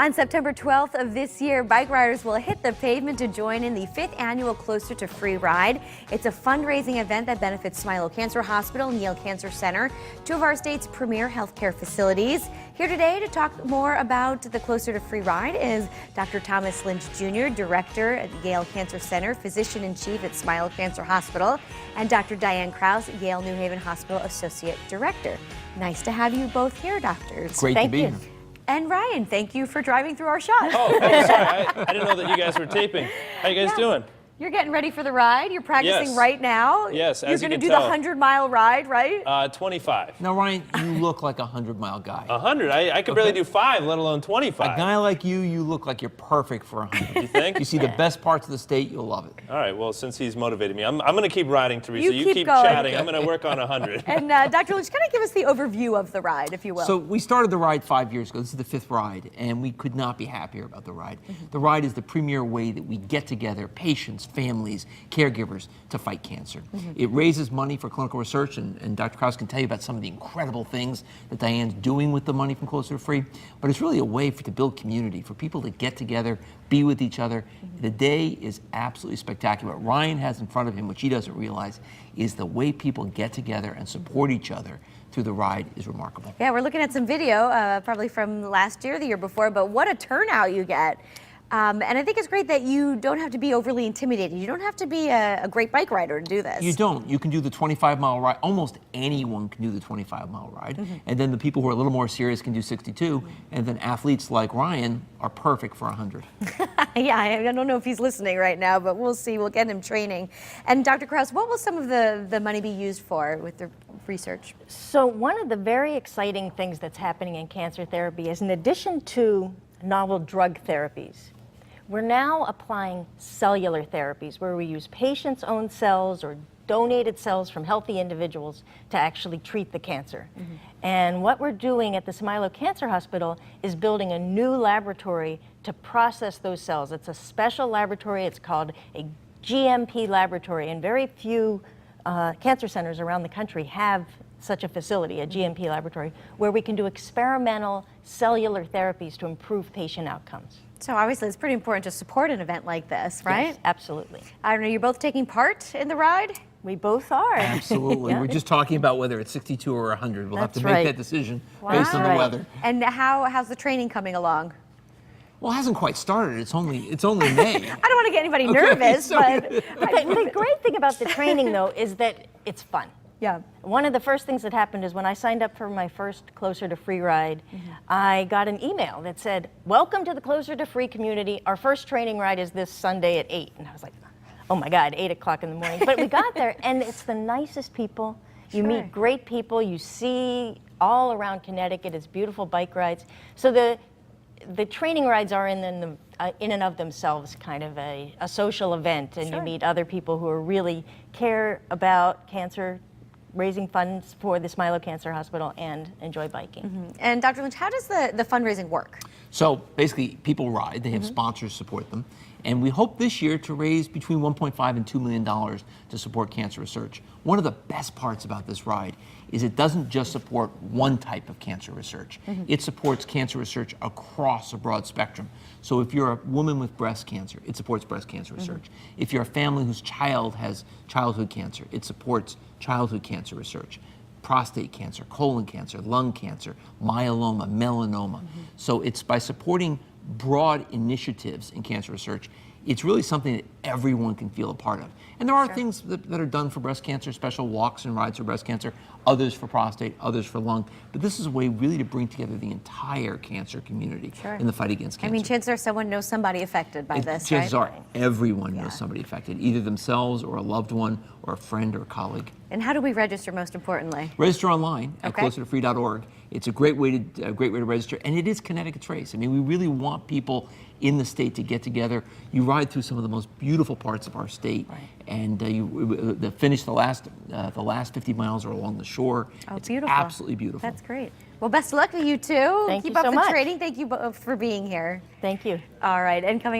On September 12th of this year, bike riders will hit the pavement to join in the 5th annual Closer to Free ride. It's a fundraising event that benefits Smilow Cancer Hospital and Yale Cancer Center, two of our state's premier healthcare facilities. Here today to talk more about the Closer to Free ride is Dr. Thomas Lynch Jr., Director at Yale Cancer Center, Physician-in-Chief at Smilow Cancer Hospital, and Dr. Diane Krause, Yale New Haven Hospital Associate Director. Nice to have you both here, doctors. Great to be here. And Ryan, thank you for driving through our shot. Oh, sorry. I didn't know that you guys were taping. How you guys doing? You're getting ready for the ride. You're practicing right now. Yes, as You're you going to can do tell. the 100-mile ride, right? 25. Now, Ryan, you look like a 100-mile guy. 100? I could barely do 5, let alone 25. A guy like you look like you're perfect for 100. You think? You see the best parts of the state, you'll love it. All right, well, since he's motivated me, I'm going to keep riding, Teresa. You You keep keep going. chatting. I'm going to work on 100. And Dr. Lynch, kind of give us the overview of the ride, if you will. So we started the ride 5 years ago. This is the 5th ride, and we could not be happier about the ride. The ride is the premier way that we get together patients, families, caregivers to fight cancer. It raises money for clinical research, and Dr. Krause can tell you about some of the incredible things that Diane's doing with the money from Closer to Free. But it's really a way to build community, for people to get together, be with each other. The day is absolutely spectacular. What Ryan has in front of him, which he doesn't realize, is the way people get together and support each other through the ride is remarkable. Yeah, we're looking at some video, probably from last year, the year before, but what a turnout you get. And I think it's great that you don't have to be overly intimidated. You don't have to be a great bike rider to do this. You don't. You can do the 25-mile ride. Almost anyone can do the 25-mile ride. And then the people who are a little more serious can do 62. And then athletes like Ryan are perfect for 100. Yeah, I don't know if he's listening right now, but we'll see. We'll get him training. And Dr. Krause, what will some of the money be used for with the research? So one of the very exciting things that's happening in cancer therapy is, in addition to novel drug therapies, we're now applying cellular therapies where we use patients' own cells or donated cells from healthy individuals to actually treat the cancer. And what we're doing at the Smilow Cancer Hospital is building a new laboratory to process those cells. It's a special laboratory. It's called a GMP laboratory, and very few cancer centers around the country have such a facility, a GMP laboratory, where we can do experimental cellular therapies to improve patient outcomes. So obviously it's pretty important to support an event like this, right? Yes, absolutely. I don't know, you're both taking part in the ride? We both are. Absolutely. Yeah. We're just talking about whether it's 62 or 100. We'll have to That's make right. that decision based on the Right. weather. And how's the training coming along? Well, it hasn't quite started. It's only May. I don't want to get anybody nervous, so- but The great thing about the training, though, is that it's fun. yeah. One of the first things that happened is when I signed up for my first Closer to Free ride, I got an email that said, "Welcome to the Closer to Free community. Our first training ride is this Sunday at 8." And I was like, oh my God, 8 o'clock in the morning. But we got there, and it's the nicest people. You Sure. meet great people. You see all around Connecticut. It's beautiful bike rides. So the training rides are in and of themselves kind of a social event, and Sure. you meet other people who are really care about cancer, raising funds for the Smilow Cancer Hospital, and enjoy biking. And Dr. Lynch, how does the fundraising work? So basically, people ride. They have sponsors support them. And we hope this year to raise between $1.5 and $2 million to support cancer research. One of the best parts about this ride is it doesn't just support one type of cancer research. It supports cancer research across a broad spectrum. So if you're a woman with breast cancer, it supports breast cancer research. If you're a family whose child has childhood cancer, it supports childhood cancer research. Prostate cancer, colon cancer, lung cancer, myeloma, melanoma. So it's by supporting broad initiatives in cancer research, it's really something that everyone can feel a part of. And there are things that are done for breast cancer, special walks and rides for breast cancer, others for prostate, others for lung. But this is a way really to bring together the entire cancer community in the fight against cancer. I mean, chances are someone knows somebody affected by this, Chances right? are everyone knows somebody affected, either themselves or a loved one or a friend or a colleague. And how do we register, most importantly? Register online at Okay. closertofree.org. It's a great way to register, and it is Connecticut's race. I mean, we really want people in the state to get together. You ride through some of the most beautiful parts of our state, and you finish the last 50 miles are along the shore. Oh, it's beautiful. absolutely beautiful. That's great. Well, best of luck to you two. Thank Keep you up so the much. training. Thank you both for being here. Thank you. All right, and coming